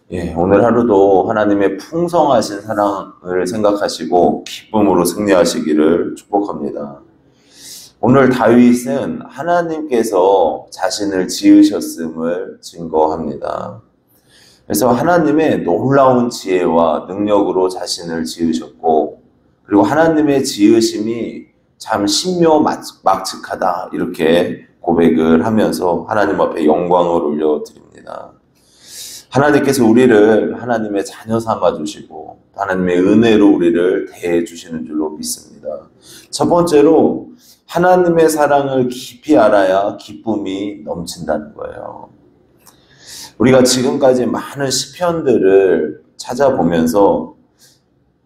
예, 오늘 하루도 하나님의 풍성하신 사랑을 생각하시고 기쁨으로 승리하시기를 축복합니다. 오늘 다윗은 하나님께서 자신을 지으셨음을 증거합니다. 그래서 하나님의 놀라운 지혜와 능력으로 자신을 지으셨고, 그리고 하나님의 지으심이 참 신묘막측하다 이렇게 고백을 하면서 하나님 앞에 영광을 올려드립니다. 하나님께서 우리를 하나님의 자녀 삼아주시고 하나님의 은혜로 우리를 대해주시는 줄로 믿습니다. 첫 번째로 하나님의 사랑을 깊이 알아야 기쁨이 넘친다는 거예요. 우리가 지금까지 많은 시편들을 찾아보면서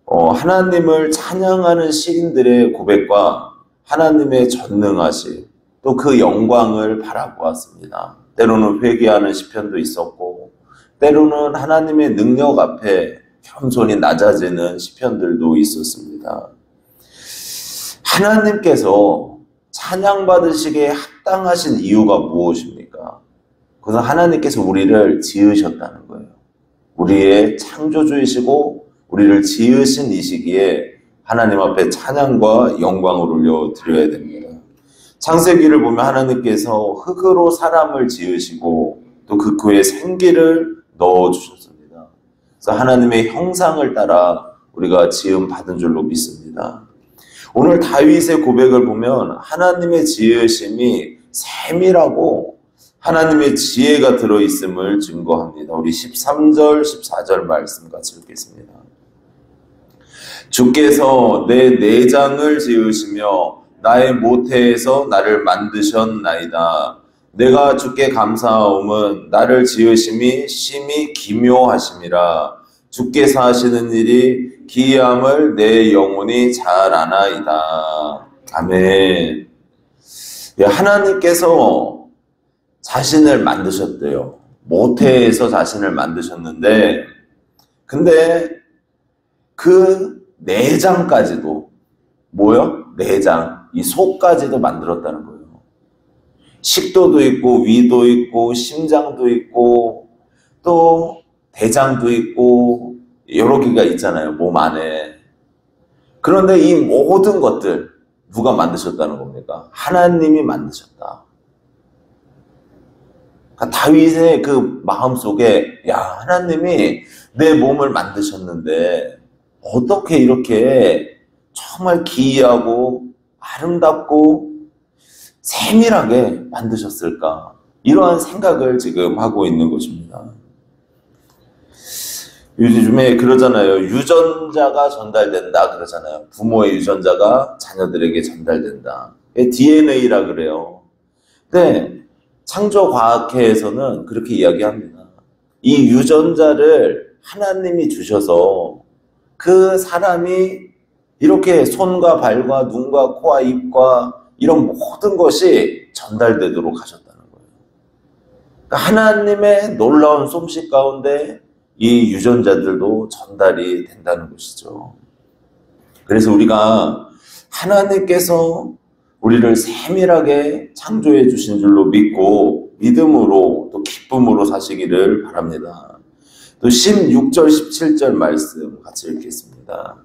하나님을 찬양하는 시인들의 고백과 하나님의 전능하심, 또 그 영광을 바라보았습니다. 때로는 회개하는 시편도 있었고, 때로는 하나님의 능력 앞에 겸손히 낮아지는 시편들도 있었습니다. 하나님께서 찬양받으시기에 합당하신 이유가 무엇입니까? 그것은 하나님께서 우리를 지으셨다는 거예요. 우리의 창조주이시고 우리를 지으신 이시기에 하나님 앞에 찬양과 영광을 올려드려야 됩니다. 창세기를 보면 하나님께서 흙으로 사람을 지으시고 또 그 코에 생기를 넣어주셨습니다. 그래서 하나님의 형상을 따라 우리가 지음 받은 줄로 믿습니다. 오늘 다윗의 고백을 보면 하나님의 지으심이 세밀하고 하나님의 지혜가 들어있음을 증거합니다. 우리 13절, 14절 말씀 같이 읽겠습니다. 주께서 내 내장을 지으시며 나의 모태에서 나를 만드셨나이다. 내가 주께 감사하옴은 나를 지으심이 심히 기묘하심이라. 주께서 하시는 일이 기이함을 내 영혼이 잘 아나이다. 아멘. 하나님께서 자신을 만드셨대요. 모태에서 자신을 만드셨는데, 근데 그 내장까지도, 뭐요? 내장, 이 속까지도 만들었다는 거예요. 식도도 있고, 위도 있고, 심장도 있고, 또 대장도 있고, 여러 개가 있잖아요, 몸 안에. 그런데 이 모든 것들, 누가 만드셨다는 겁니까? 하나님이 만드셨다. 다윗의 그 마음속에 하나님이 내 몸을 만드셨는데 어떻게 이렇게 정말 기이하고 아름답고 세밀하게 만드셨을까? 이러한 생각을 지금 하고 있는 것입니다. 요즘에 그러잖아요. 유전자가 전달된다 그러잖아요. 부모의 유전자가 자녀들에게 전달된다. DNA라 그래요. 근데 창조과학회에서는 그렇게 이야기합니다. 이 유전자를 하나님이 주셔서 그 사람이 이렇게 손과 발과 눈과 코와 입과 이런 모든 것이 전달되도록 하셨다는 거예요. 그러니까 하나님의 놀라운 솜씨 가운데 이 유전자들도 전달이 된다는 것이죠. 그래서 우리가 하나님께서 우리를 세밀하게 창조해 주신 줄로 믿고 믿음으로 또 기쁨으로 사시기를 바랍니다. 또 16절 17절 말씀 같이 읽겠습니다.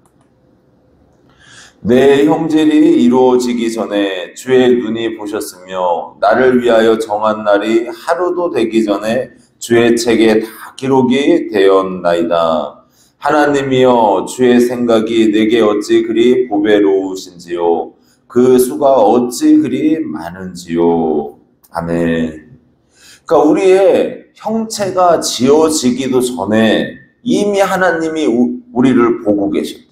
내 형질이 이루어지기 전에 주의 눈이 보셨으며 나를 위하여 정한 날이 하루도 되기 전에 주의 책에 다 기록이 되었나이다. 하나님이여 주의 생각이 내게 어찌 그리 보배로우신지요. 그 수가 어찌 그리 많은지요. 아멘. 그러니까 우리의 형체가 지어지기도 전에 이미 하나님이 우리를 보고 계셨대요.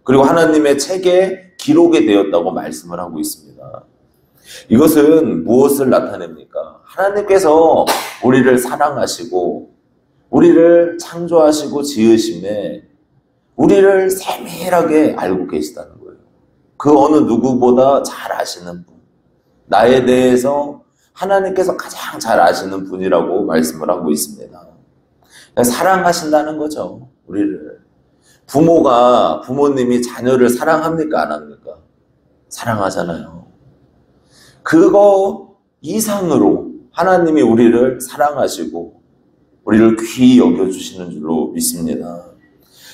그리고 하나님의 책에 기록이 되었다고 말씀을 하고 있습니다. 이것은 무엇을 나타냅니까? 하나님께서 우리를 사랑하시고 우리를 창조하시고 지으심에 우리를 세밀하게 알고 계시다는 거예요. 그 어느 누구보다 잘 아시는 분, 나에 대해서 하나님께서 가장 잘 아시는 분이라고 말씀을 하고 있습니다. 사랑하신다는 거죠, 우리를. 부모님이 자녀를 사랑합니까? 안 합니까? 사랑하잖아요. 그거 이상으로 하나님이 우리를 사랑하시고 우리를 귀히 여겨주시는 줄로 믿습니다.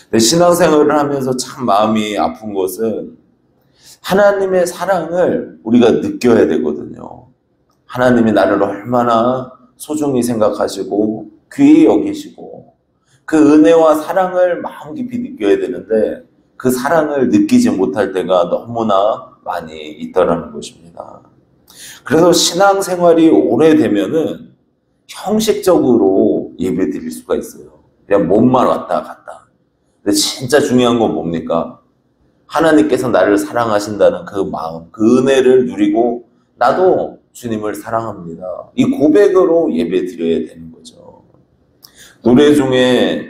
근데 신앙생활을 하면서 참 마음이 아픈 것은 하나님의 사랑을 우리가 느껴야 되거든요. 하나님이 나를 얼마나 소중히 생각하시고 귀히 여기시고 그 은혜와 사랑을 마음 깊이 느껴야 되는데 그 사랑을 느끼지 못할 때가 너무나 많이 있더라는 것입니다. 그래서 신앙생활이 오래되면은 형식적으로 예배 드릴 수가 있어요. 그냥 몸만 왔다 갔다. 근데 진짜 중요한 건 뭡니까? 하나님께서 나를 사랑하신다는 그 마음, 그 은혜를 누리고 나도 주님을 사랑합니다. 이 고백으로 예배 드려야 되는 거죠. 노래 중에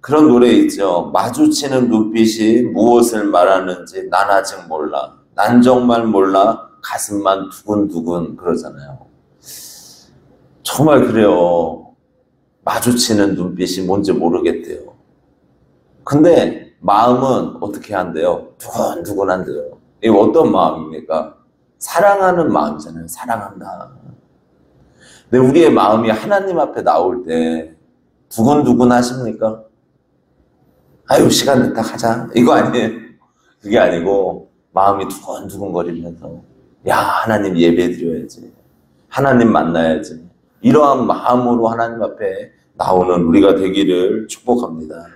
그런 노래 있죠. 마주치는 눈빛이 무엇을 말하는지 난 아직 몰라. 난 정말 몰라. 가슴만 두근두근 그러잖아요. 정말 그래요. 마주치는 눈빛이 뭔지 모르겠대요. 근데 마음은 어떻게 한대요? 두근두근한대요. 이게 어떤 마음입니까? 사랑하는 마음이잖아요. 사랑한다. 근데 우리의 마음이 하나님 앞에 나올 때 두근두근 하십니까? 아유, 시간 됐다 가자. 이거 아니에요. 그게 아니고 마음이 두근두근거리면서 야, 하나님 예배 드려야지. 하나님 만나야지. 이러한 마음으로 하나님 앞에 나오는 우리가 되기를 축복합니다.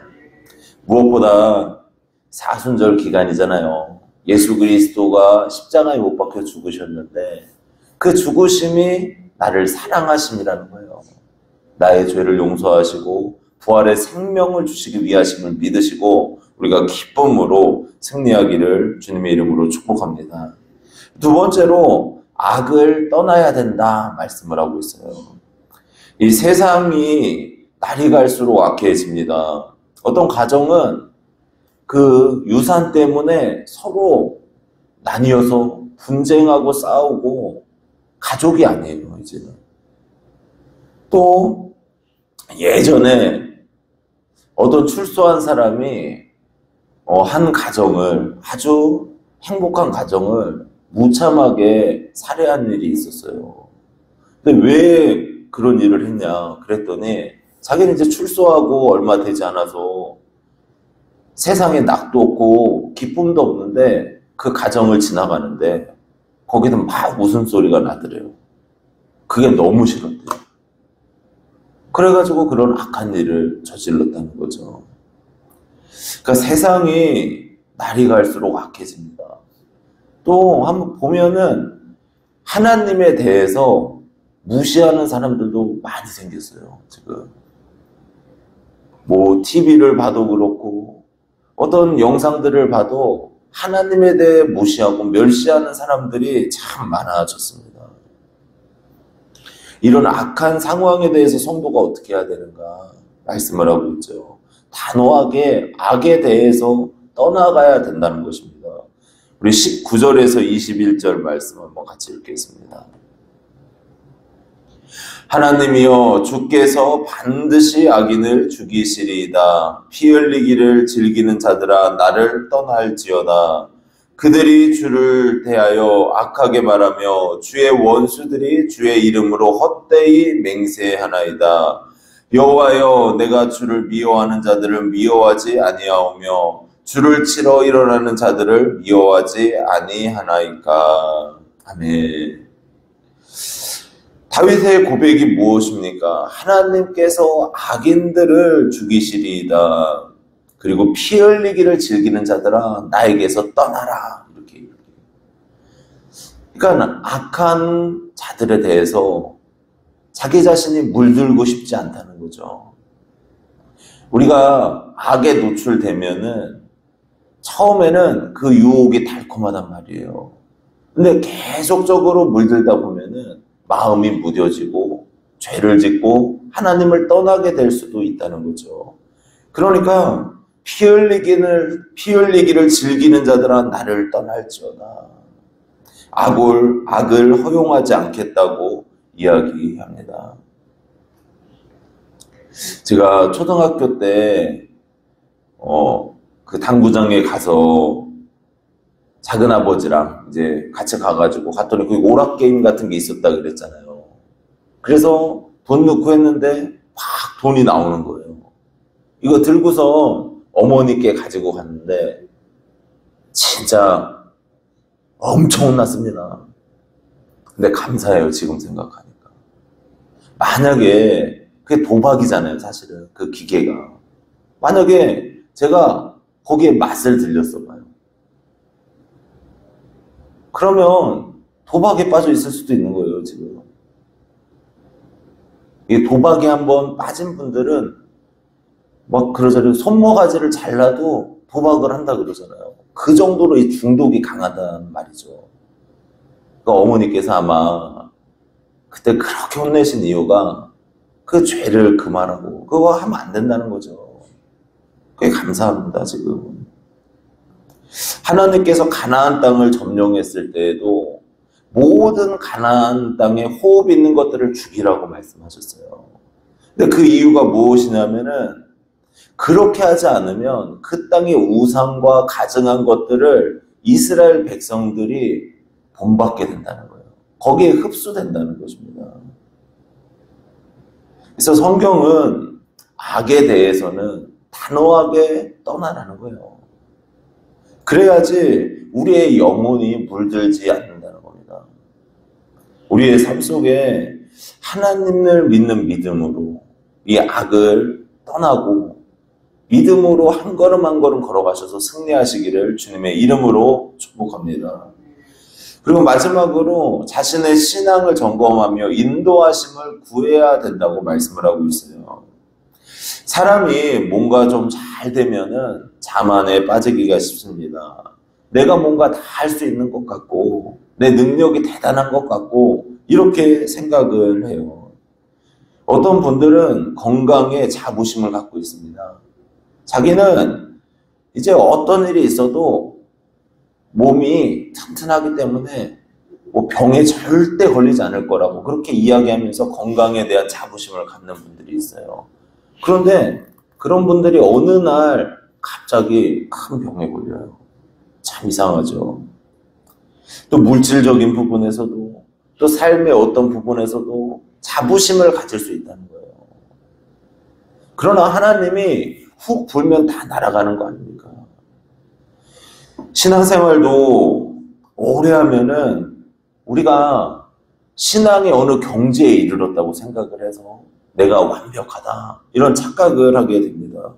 무엇보다 사순절 기간이잖아요. 예수 그리스도가 십자가에 못 박혀 죽으셨는데 그 죽으심이 나를 사랑하심이라는 거예요. 나의 죄를 용서하시고 부활의 생명을 주시기 위하심을 믿으시고 우리가 기쁨으로 승리하기를 주님의 이름으로 축복합니다. 두 번째로 악을 떠나야 된다 말씀을 하고 있어요. 이 세상이 날이 갈수록 악해집니다. 어떤 가정은 그 유산 때문에 서로 나뉘어서 분쟁하고 싸우고 가족이 아니에요, 이제는. 또 예전에 어떤 출소한 사람이 한 가정을, 아주 행복한 가정을 무참하게 살해한 일이 있었어요. 근데 왜 그런 일을 했냐 그랬더니 자기는 이제 출소하고 얼마 되지 않아서 세상에 낙도 없고 기쁨도 없는데 그 가정을 지나가는데 거기서 막 웃음소리가 나더래요. 그게 너무 싫었대요. 그래가지고 그런 악한 일을 저질렀다는 거죠. 그러니까 세상이 날이 갈수록 악해집니다. 또 한번 보면은 하나님에 대해서 무시하는 사람들도 많이 생겼어요, 지금. 뭐 TV를 봐도 그렇고 어떤 영상들을 봐도 하나님에 대해 무시하고 멸시하는 사람들이 참 많아졌습니다. 이런 악한 상황에 대해서 성도가 어떻게 해야 되는가 말씀을 하고 있죠. 단호하게 악에 대해서 떠나가야 된다는 것입니다. 우리 19절에서 21절 말씀 한번 같이 읽겠습니다. 하나님이여 주께서 반드시 악인을 죽이시리이다. 피 흘리기를 즐기는 자들아 나를 떠날지어다. 그들이 주를 대하여 악하게 말하며 주의 원수들이 주의 이름으로 헛되이 맹세하나이다. 여호와여 내가 주를 미워하는 자들을 미워하지 아니하오며 주를 치러 일어나는 자들을 미워하지 아니하나이까. 아멘. 다윗의 고백이 무엇입니까? 하나님께서 악인들을 죽이시리이다. 그리고 피 흘리기를 즐기는 자들아 나에게서 떠나라. 이렇게. 그러니까 악한 자들에 대해서 자기 자신이 물들고 싶지 않다는 거죠. 우리가 악에 노출되면은 처음에는 그 유혹이 달콤하단 말이에요. 근데 계속적으로 물들다 보면은 마음이 무뎌지고 죄를 짓고 하나님을 떠나게 될 수도 있다는 거죠. 그러니까 피 흘리기를 즐기는 자들아 나를 떠날지어다. 악을 허용하지 않겠다고 이야기합니다. 제가 초등학교 때 그 당구장에 가서 작은 아버지랑 이제 같이 가가지고 갔더니 그 오락 게임 같은 게 있었다 그랬잖아요. 그래서 돈 넣고 했는데 막 돈이 나오는 거예요. 이거 들고서 어머니께 가지고 갔는데 진짜 엄청 혼났습니다. 근데 감사해요, 지금 생각하니까. 만약에 그게 도박이잖아요, 사실은. 그 기계가. 만약에 제가 거기에 맛을 들렸어 봐요. 그러면 도박에 빠져 있을 수도 있는 거예요, 지금. 이 도박에 한번 빠진 분들은 막 그러잖아요. 손모가지를 잘라도 도박을 한다 그러잖아요. 그 정도로 이 중독이 강하다는 말이죠. 그러니까 어머니께서 아마 그때 그렇게 혼내신 이유가 그 죄를 금하라고, 그거 하면 안 된다는 거죠. 그게 감사합니다, 지금. 하나님께서 가나안 땅을 점령했을 때에도 모든 가나안 땅에 호흡 있는 것들을 죽이라고 말씀하셨어요. 근데 그 이유가 무엇이냐면은 그렇게 하지 않으면 그 땅의 우상과 가증한 것들을 이스라엘 백성들이 본받게 된다는 거예요. 거기에 흡수된다는 것입니다. 그래서 성경은 악에 대해서는 단호하게 떠나라는 거예요. 그래야지 우리의 영혼이 물들지 않는다는 겁니다. 우리의 삶 속에 하나님을 믿는 믿음으로 이 악을 떠나고 믿음으로 한 걸음 한 걸음 걸어가셔서 승리하시기를 주님의 이름으로 축복합니다. 그리고 마지막으로 자신의 신앙을 점검하며 인도하심을 구해야 된다고 말씀을 하고 있어요. 사람이 뭔가 좀 잘 되면은 자만에 빠지기가 쉽습니다. 내가 뭔가 다 할 수 있는 것 같고 내 능력이 대단한 것 같고 이렇게 생각을 해요. 어떤 분들은 건강에 자부심을 갖고 있습니다. 자기는 이제 어떤 일이 있어도 몸이 튼튼하기 때문에 뭐 병에 절대 걸리지 않을 거라고 그렇게 이야기하면서 건강에 대한 자부심을 갖는 분들이 있어요. 그런데 그런 분들이 어느 날 갑자기 큰 병에 걸려요. 참 이상하죠. 또 물질적인 부분에서도 또 삶의 어떤 부분에서도 자부심을 가질 수 있다는 거예요. 그러나 하나님이 훅 불면 다 날아가는 거 아닙니까? 신앙생활도 오래 하면은 우리가 신앙의 어느 경지에 이르렀다고 생각을 해서 내가 완벽하다 이런 착각을 하게 됩니다.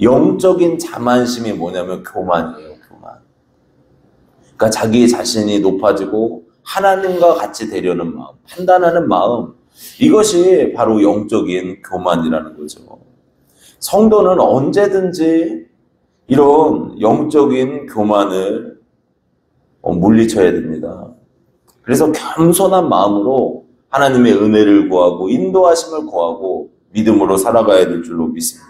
영적인 자만심이 뭐냐면 교만이에요. 교만. 그러니까 자기 자신이 높아지고 하나님과 같이 되려는 마음, 판단하는 마음, 이것이 바로 영적인 교만이라는 거죠. 성도는 언제든지 이런 영적인 교만을 물리쳐야 됩니다. 그래서 겸손한 마음으로 하나님의 은혜를 구하고 인도하심을 구하고 믿음으로 살아가야 될 줄로 믿습니다.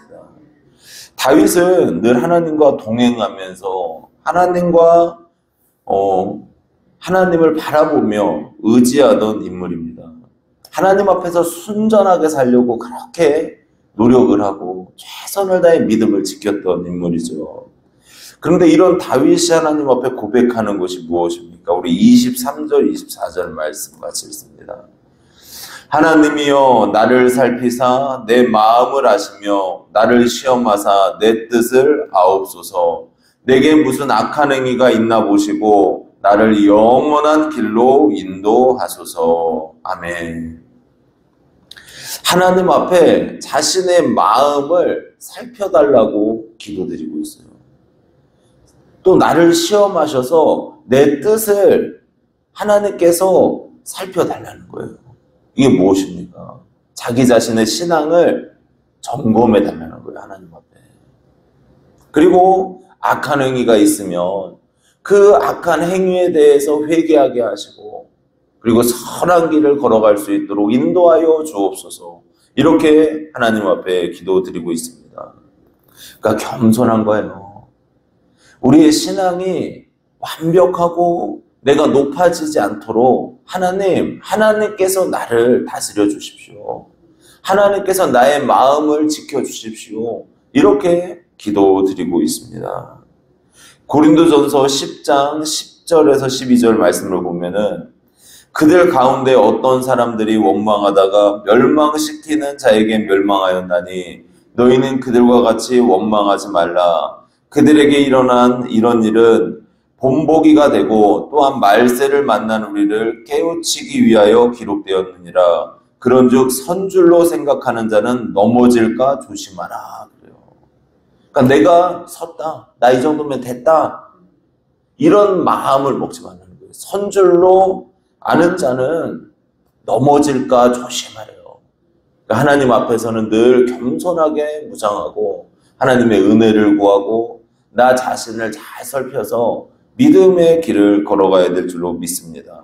다윗은 늘 하나님과 동행하면서 하나님을 바라보며 의지하던 인물입니다. 하나님 앞에서 순전하게 살려고 그렇게 노력을 하고 최선을 다해 믿음을 지켰던 인물이죠. 그런데 이런 다윗이 하나님 앞에 고백하는 것이 무엇입니까? 우리 23절, 24절 말씀 같이 읽습니다. 하나님이여 나를 살피사 내 마음을 아시며 나를 시험하사 내 뜻을 아옵소서. 내게 무슨 악한 행위가 있나 보시고 나를 영원한 길로 인도하소서. 아멘. 하나님 앞에 자신의 마음을 살펴달라고 기도드리고 있어요. 또 나를 시험하셔서 내 뜻을 하나님께서 살펴달라는 거예요. 이게 무엇입니까? 자기 자신의 신앙을 점검해 달라는 거예요. 하나님 앞에. 그리고 악한 행위가 있으면 그 악한 행위에 대해서 회개하게 하시고 그리고 선한 길을 걸어갈 수 있도록 인도하여 주옵소서. 이렇게 하나님 앞에 기도드리고 있습니다. 그러니까 겸손한 거예요. 우리의 신앙이 완벽하고 내가 높아지지 않도록 하나님께서 나를 다스려 주십시오. 하나님께서 나의 마음을 지켜주십시오. 이렇게 기도드리고 있습니다. 고린도전서 10장 10절에서 12절 말씀을 보면은 그들 가운데 어떤 사람들이 원망하다가 멸망시키는 자에게 멸망하였나니 너희는 그들과 같이 원망하지 말라. 그들에게 일어난 이런 일은 본보기가 되고 또한 말세를 만난 우리를 깨우치기 위하여 기록되었느니라. 그런즉 선줄로 생각하는 자는 넘어질까 조심하라. 그래요. 그러니까 내가 섰다, 나 이 정도면 됐다, 이런 마음을 먹지 말라는 거예요. 선줄로 아는 자는 넘어질까 조심하래요. 그러니까 하나님 앞에서는 늘 겸손하게 무장하고 하나님의 은혜를 구하고 나 자신을 잘 살펴서 믿음의 길을 걸어가야 될 줄로 믿습니다.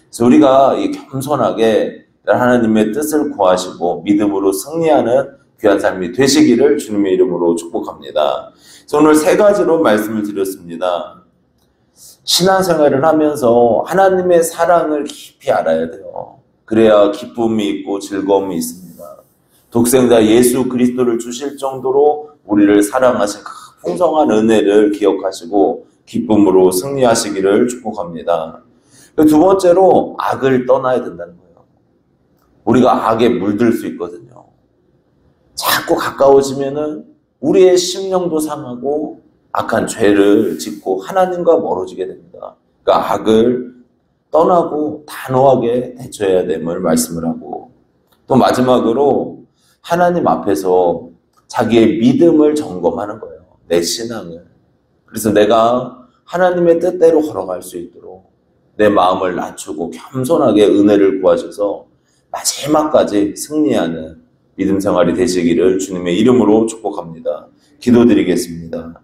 그래서 우리가 이 겸손하게 하나님의 뜻을 구하시고 믿음으로 승리하는 귀한 삶이 되시기를 주님의 이름으로 축복합니다. 그래서 오늘 세 가지로 말씀을 드렸습니다. 신앙생활을 하면서 하나님의 사랑을 깊이 알아야 돼요. 그래야 기쁨이 있고 즐거움이 있습니다. 독생자 예수 그리스도를 주실 정도로 우리를 사랑하신 그 풍성한 은혜를 기억하시고 기쁨으로 승리하시기를 축복합니다. 두 번째로 악을 떠나야 된다는 거예요. 우리가 악에 물들 수 있거든요. 자꾸 가까워지면은 우리의 심령도 상하고 악한 죄를 짓고 하나님과 멀어지게 됩니다. 그러니까 악을 떠나고 단호하게 대처해야 됨을 말씀을 하고, 또 마지막으로 하나님 앞에서 자기의 믿음을 점검하는 거예요. 내 신앙을. 그래서 내가 하나님의 뜻대로 걸어갈 수 있도록 내 마음을 낮추고 겸손하게 은혜를 구하셔서 마지막까지 승리하는 믿음 생활이 되시기를 주님의 이름으로 축복합니다. 기도드리겠습니다.